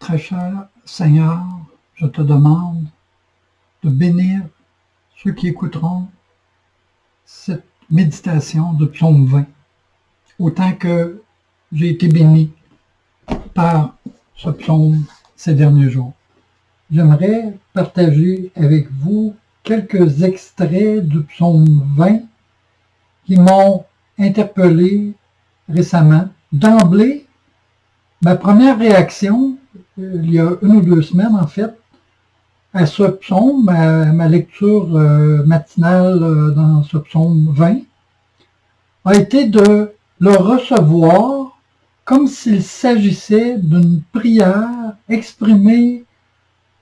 Très cher Seigneur, je te demande de bénir ceux qui écouteront cette méditation de psaume 20, autant que j'ai été béni par ce psaume ces derniers jours. J'aimerais partager avec vous quelques extraits du psaume 20 qui m'ont interpellé récemment. D'emblée, ma première réaction, il y a 1 ou 2 semaines en fait, à ce psaume, à ma lecture matinale dans ce psaume 20, a été de le recevoir comme s'il s'agissait d'une prière exprimée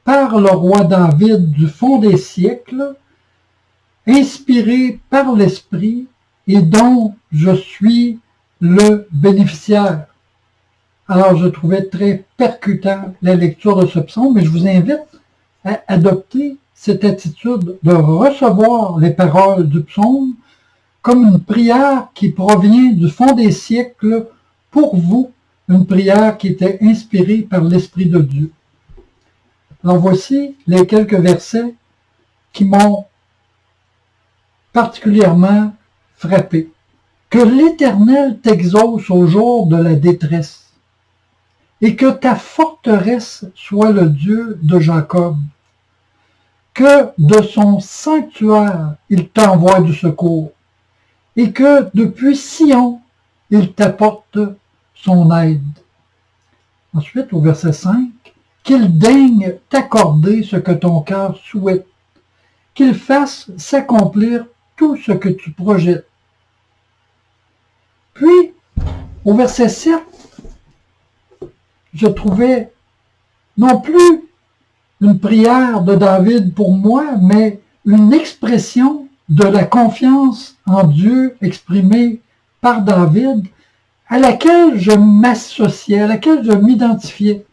par le roi David du fond des siècles, inspirée par l'Esprit et dont je suis le bénéficiaire. Alors, je trouvais très percutant la lecture de ce psaume, et je vous invite à adopter cette attitude de recevoir les paroles du psaume comme une prière qui provient du fond des siècles pour vous, une prière qui était inspirée par l'Esprit de Dieu. Alors voici les quelques versets qui m'ont particulièrement frappé. Que l'Éternel t'exauce au jour de la détresse, et que ta forteresse soit le Dieu de Jacob, que de son sanctuaire il t'envoie du secours, et que depuis Sion il t'apporte son aide. Ensuite, au verset 5, qu'il daigne t'accorder ce que ton cœur souhaite, qu'il fasse s'accomplir tout ce que tu projettes. Puis, au verset 7, je trouvais non plus une prière de David pour moi, mais une expression de la confiance en Dieu exprimée par David, à laquelle je m'associais, à laquelle je m'identifiais.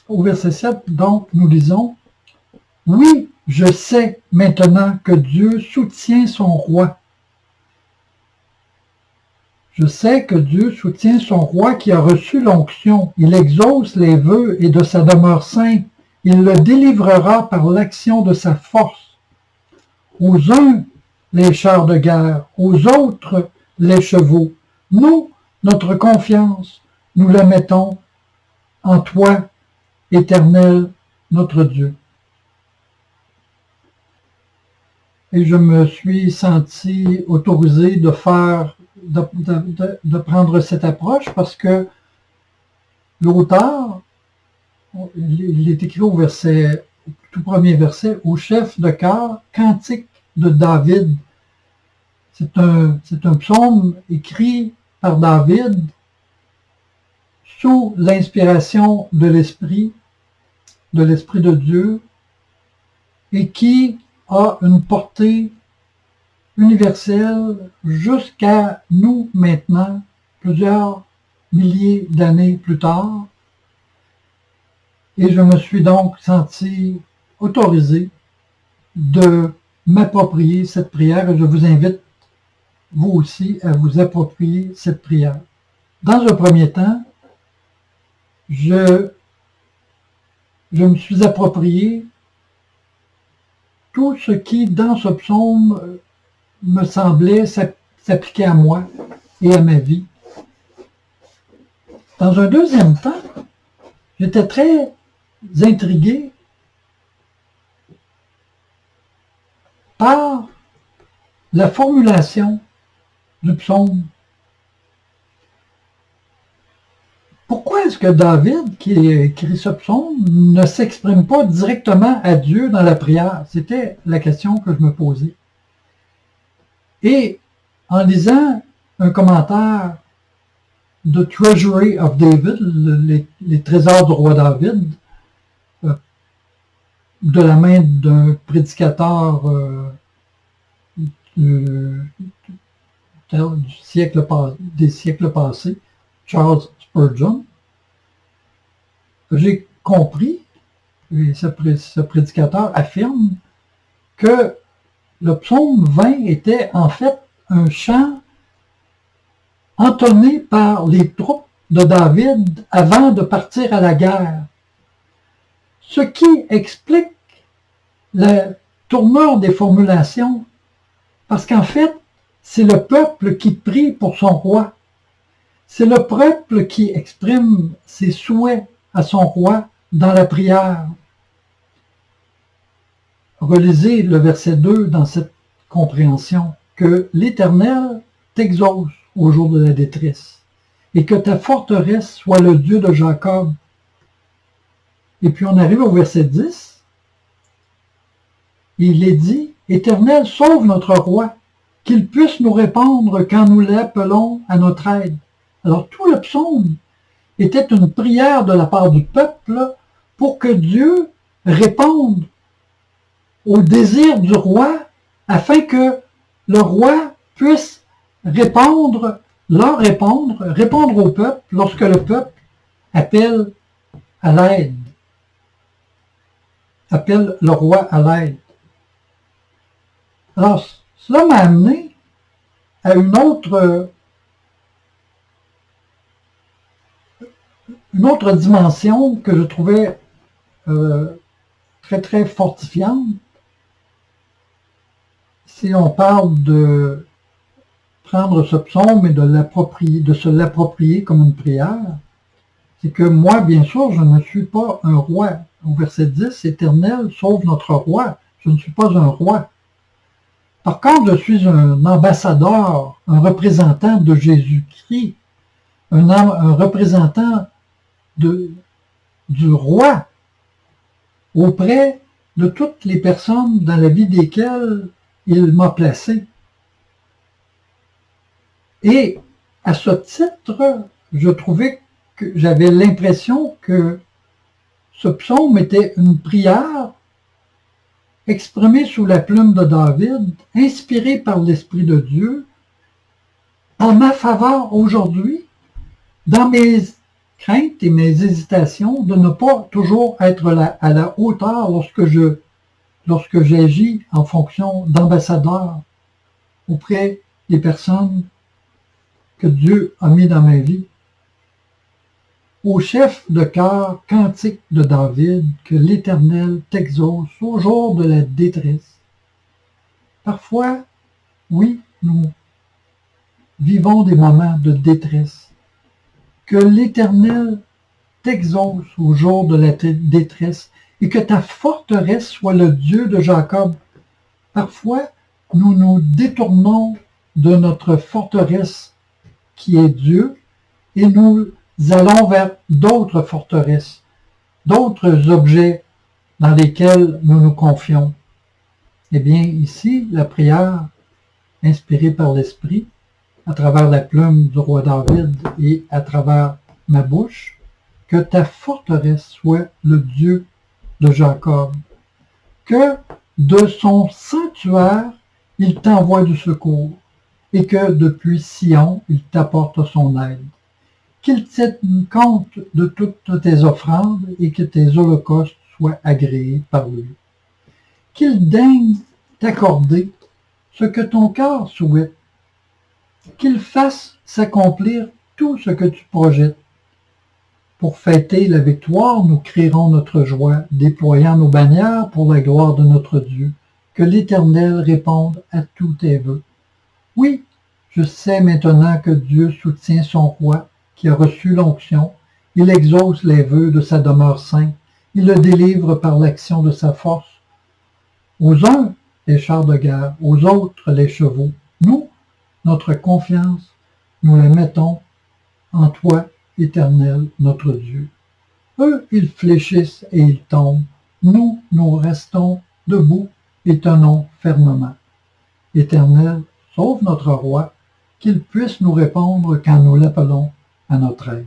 Au verset 7, donc, nous lisons « Oui, je sais maintenant que Dieu soutient son roi. Je sais que Dieu soutient son roi qui a reçu l'onction. Il exauce les vœux et de sa demeure sainte. Il le délivrera par l'action de sa force. Aux uns, les chars de guerre, aux autres, les chevaux. Nous, notre confiance, nous la mettons en toi, Éternel, notre Dieu. » Et je me suis senti autorisé de prendre cette approche parce que l'auteur, il est écrit au tout premier verset, au chef de chœur, cantique de David. C'est un psaume écrit par David sous l'inspiration de l'Esprit de Dieu, et qui a une portée universelle jusqu'à nous maintenant, plusieurs milliers d'années plus tard. Et je me suis donc senti autorisé de m'approprier cette prière, et je vous invite, vous aussi, à vous approprier cette prière. Dans un premier temps, je me suis approprié tout ce qui, dans ce psaume, me semblait s'appliquer à moi et à ma vie. Dans un deuxième temps, j'étais très intrigué par la formulation du psaume. Pourquoi est-ce que David, qui a écrit ce psaume, ne s'exprime pas directement à Dieu dans la prière? C'était la question que je me posais. Et en lisant un commentaire de Treasury of David, les trésors du roi David, de la main d'un prédicateur des siècles passés, Charles Spurgeon, j'ai compris, et ce prédicateur affirme, que le psaume 20 était en fait un chant entonné par les troupes de David avant de partir à la guerre. Ce qui explique la tournure des formulations, parce qu'en fait, c'est le peuple qui prie pour son roi. C'est le peuple qui exprime ses souhaits à son roi dans la prière. Relisez le verset 2 dans cette compréhension, que l'Éternel t'exauce au jour de la détresse, et que ta forteresse soit le Dieu de Jacob. Et puis on arrive au verset 10, il est dit, Éternel, sauve notre roi, qu'il puisse nous répondre quand nous l'appelons à notre aide. Alors tout le psaume était une prière de la part du peuple pour que Dieu réponde au désir du roi, afin que le roi puisse répondre au peuple lorsque le peuple appelle à l'aide, appelle le roi à l'aide. Alors, cela m'a amené à une autre dimension que je trouvais très, très fortifiante. Si on parle de prendre ce psaume et de se l'approprier comme une prière, c'est que moi, bien sûr, je ne suis pas un roi. Au verset 10, Éternel, sauve notre roi. Je ne suis pas un roi. Par contre, je suis un ambassadeur, un représentant de Jésus-Christ, un représentant du roi auprès de toutes les personnes dans la vie desquelles il m'a placé. Et à ce titre, je trouvais que j'avais l'impression que ce psaume était une prière exprimée sous la plume de David, inspirée par l'Esprit de Dieu, en ma faveur aujourd'hui, dans mes craintes et mes hésitations de ne pas toujours être à la hauteur lorsque j'agis en fonction d'ambassadeur auprès des personnes que Dieu a mis dans ma vie. Au chef de chœur, cantique de David, que l'Éternel t'exauce au jour de la détresse. Parfois, oui, nous vivons des moments de détresse. Que l'Éternel t'exauce au jour de la détresse et que ta forteresse soit le Dieu de Jacob. Parfois, nous nous détournons de notre forteresse qui est Dieu et nous allons vers d'autres forteresses, d'autres objets dans lesquels nous nous confions. Eh bien, ici, la prière, inspirée par l'Esprit, à travers la plume du roi David et à travers ma bouche, que ta forteresse soit le Dieu de Jacob, que de son sanctuaire, il t'envoie du secours, et que depuis Sion, il t'apporte son aide. Qu'il tienne compte de toutes tes offrandes et que tes holocaustes soient agréés par lui. Qu'il daigne t'accorder ce que ton cœur souhaite, qu'il fasse s'accomplir tout ce que tu projettes. Pour fêter la victoire, nous crierons notre joie, déployant nos bannières pour la gloire de notre Dieu. Que l'Éternel réponde à tous tes vœux. Oui, je sais maintenant que Dieu soutient son roi, qui a reçu l'onction. Il exauce les vœux de sa demeure sainte. Il le délivre par l'action de sa force. Aux uns, les chars de guerre, aux autres, les chevaux. Nous, notre confiance, nous la mettons en toi, Éternel, notre Dieu. Eux, ils fléchissent et ils tombent. Nous, nous restons debout et tenons fermement. Éternel, sauve notre roi, qu'il puisse nous répondre quand nous l'appelons à notre aide.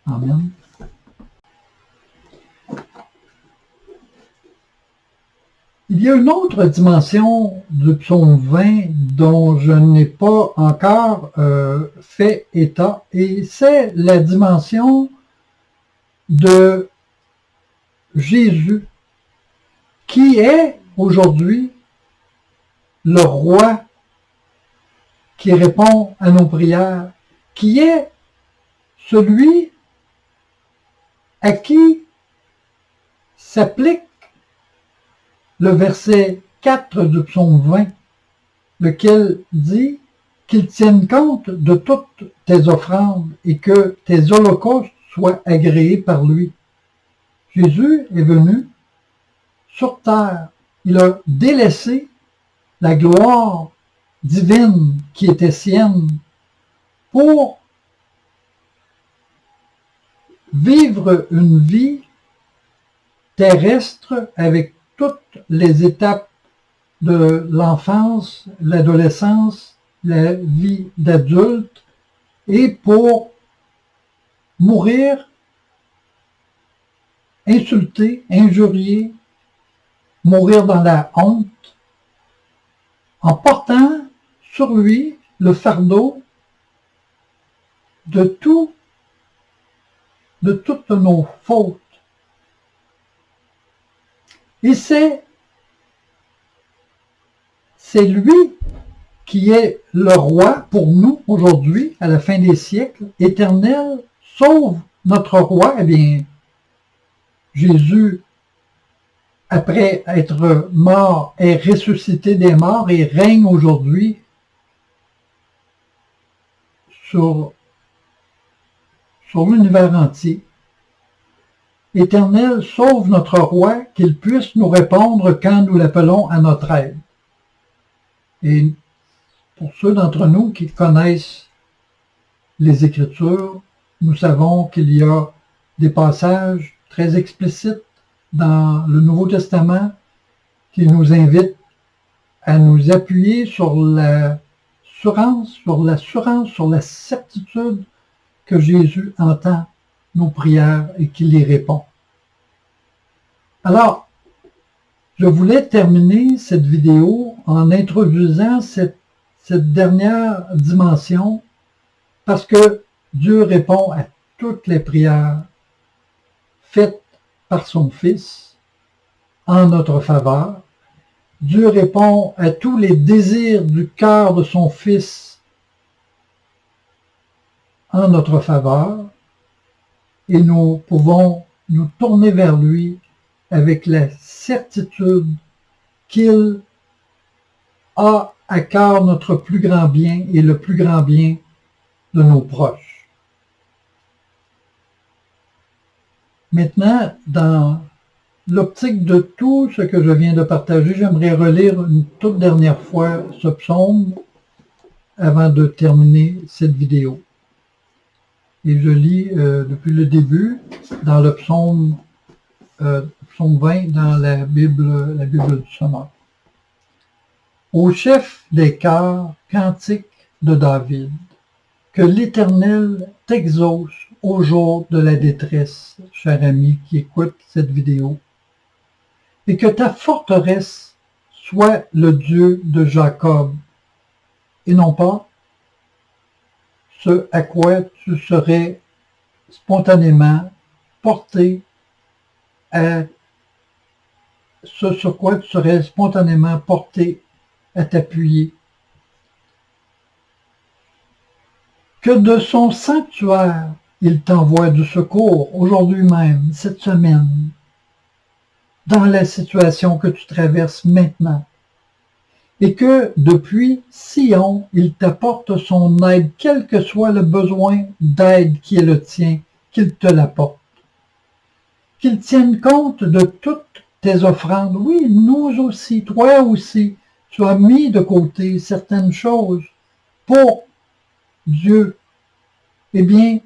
Amen. Il y a une autre dimension du psaume 20 dont je n'ai pas encore fait état, et c'est la dimension de Jésus, qui est aujourd'hui le roi qui répond à nos prières, qui est celui à qui s'applique le verset 4 du psaume 20, lequel dit qu'il tienne compte de toutes tes offrandes et que tes holocaustes soient agréés par lui. Jésus est venu sur terre. Il a délaissé la gloire divine qui était sienne pour vivre une vie terrestre avec toutes les étapes de l'enfance, l'adolescence, la vie d'adulte, et pour mourir insulté, injurié, mourir dans la honte, en portant sur lui le fardeau de toutes nos fautes. Et c'est lui qui est le roi pour nous aujourd'hui, à la fin des siècles, éternel, sauve notre roi. Eh bien, Jésus, après être mort, est ressuscité des morts et règne aujourd'hui sur l'univers entier. Éternel, sauve notre roi, qu'il puisse nous répondre quand nous l'appelons à notre aide. Et pour ceux d'entre nous qui connaissent les Écritures, nous savons qu'il y a des passages très explicites dans le Nouveau Testament qui nous invitent à nous appuyer sur l'assurance, sur la certitude que Jésus entend nos prières et qu'il les répond. Alors, je voulais terminer cette vidéo en introduisant cette dernière dimension parce que Dieu répond à toutes les prières faites par son Fils en notre faveur. Dieu répond à tous les désirs du cœur de son Fils en notre faveur et nous pouvons nous tourner vers lui avec la certitude qu'il a à cœur notre plus grand bien et le plus grand bien de nos proches. Maintenant, dans l'optique de tout ce que je viens de partager, j'aimerais relire une toute dernière fois ce psaume avant de terminer cette vidéo. Et je lis depuis le début dans le psaume 20 dans la Bible du Sommeur. Au chef des chœurs, cantique de David, que l'Éternel t'exauce au jour de la détresse, cher ami qui écoute cette vidéo, et que ta forteresse soit le Dieu de Jacob, et non pas ce à quoi tu serais spontanément porté ce sur quoi tu serais spontanément porté à t'appuyer. Que de son sanctuaire, il t'envoie du secours aujourd'hui même, cette semaine, dans la situation que tu traverses maintenant. Et que depuis Sion, il t'apporte son aide, quel que soit le besoin d'aide qui est le tien, qu'il te l'apporte. Qu'il tienne compte de toutes tes offrandes. Oui, nous aussi, toi aussi, tu as mis de côté certaines choses pour Dieu. Eh bien,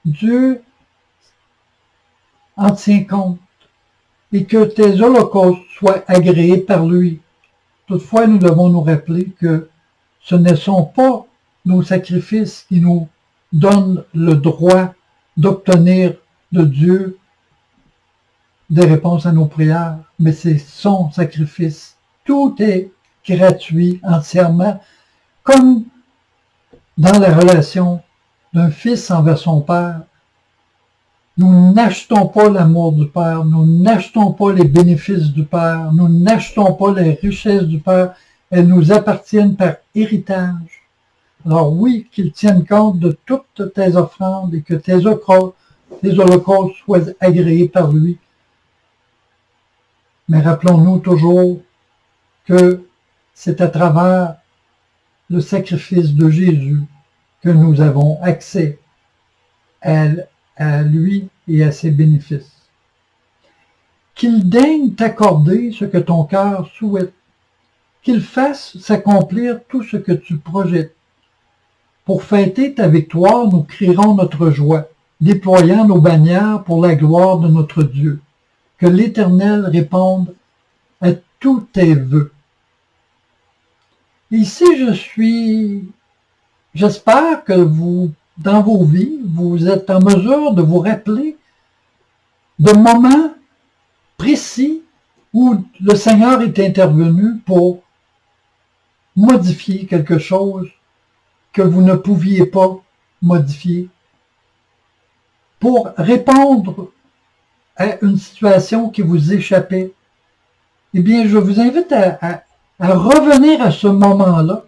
Dieu en tient compte et que tes holocaustes soient agréés par lui. Toutefois, nous devons nous rappeler que ce ne sont pas nos sacrifices qui nous donnent le droit d'obtenir de Dieu des réponses à nos prières, mais c'est son sacrifice. Tout est gratuit entièrement, comme dans la relation d'un fils envers son père. Nous n'achetons pas l'amour du Père, nous n'achetons pas les bénéfices du Père, nous n'achetons pas les richesses du Père, elles nous appartiennent par héritage. Alors oui, qu'il tienne compte de toutes tes offrandes et que tes holocaustes soient agréés par lui. Mais rappelons-nous toujours que c'est à travers le sacrifice de Jésus que nous avons accès à lui et à ses bénéfices. Qu'il daigne t'accorder ce que ton cœur souhaite, qu'il fasse s'accomplir tout ce que tu projettes. Pour fêter ta victoire, nous crierons notre joie, déployant nos bannières pour la gloire de notre Dieu. Que l'Éternel réponde à tous tes vœux. Ici, j'espère que vous, dans vos vies, vous êtes en mesure de vous rappeler de moments précis où le Seigneur est intervenu pour modifier quelque chose que vous ne pouviez pas modifier, pour répondre à une situation qui vous échappait. Eh bien, je vous invite à revenir à ce moment-là,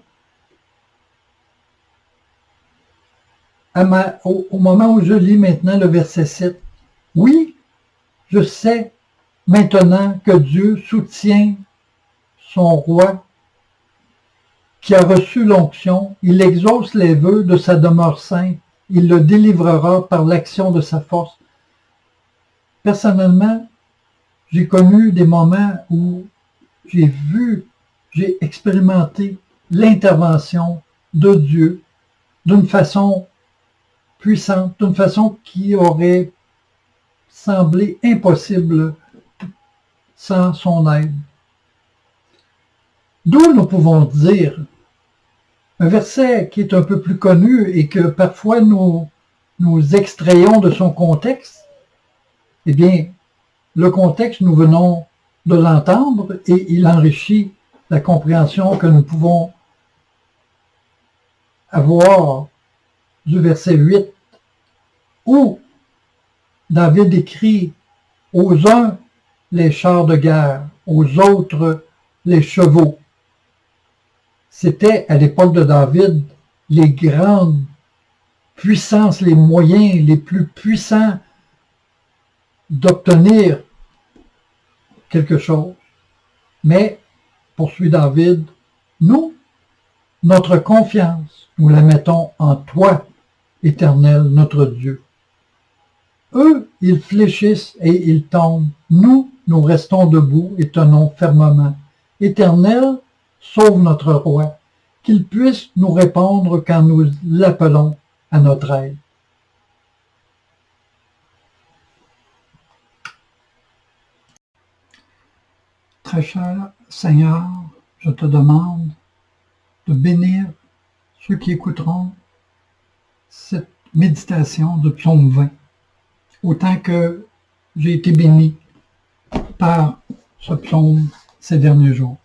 au moment où je lis maintenant le verset 7. Oui, je sais maintenant que Dieu soutient son roi qui a reçu l'onction. Il exauce les vœux de sa demeure sainte. Il le délivrera par l'action de sa force. Personnellement, j'ai connu des moments où j'ai expérimenté l'intervention de Dieu d'une façon puissante, d'une façon qui aurait semblé impossible sans son aide. D'où nous pouvons dire, un verset qui est un peu plus connu et que parfois nous extrayons de son contexte, eh bien, le contexte, nous venons de l'entendre et il enrichit la compréhension que nous pouvons avoir du verset 8, où David écrit aux uns les chars de guerre, aux autres les chevaux. C'était à l'époque de David les grandes puissances, les moyens les plus puissants d'obtenir quelque chose. Mais, poursuit David, nous, notre confiance, nous la mettons en toi, Éternel, notre Dieu. Eux, ils fléchissent et ils tombent. Nous, nous restons debout et tenons fermement. Éternel, sauve notre roi, qu'il puisse nous répondre quand nous l'appelons à notre aide. Très cher Seigneur, je te demande de bénir ceux qui écouteront cette méditation de Psaume 20, autant que j'ai été béni par ce psaume ces derniers jours.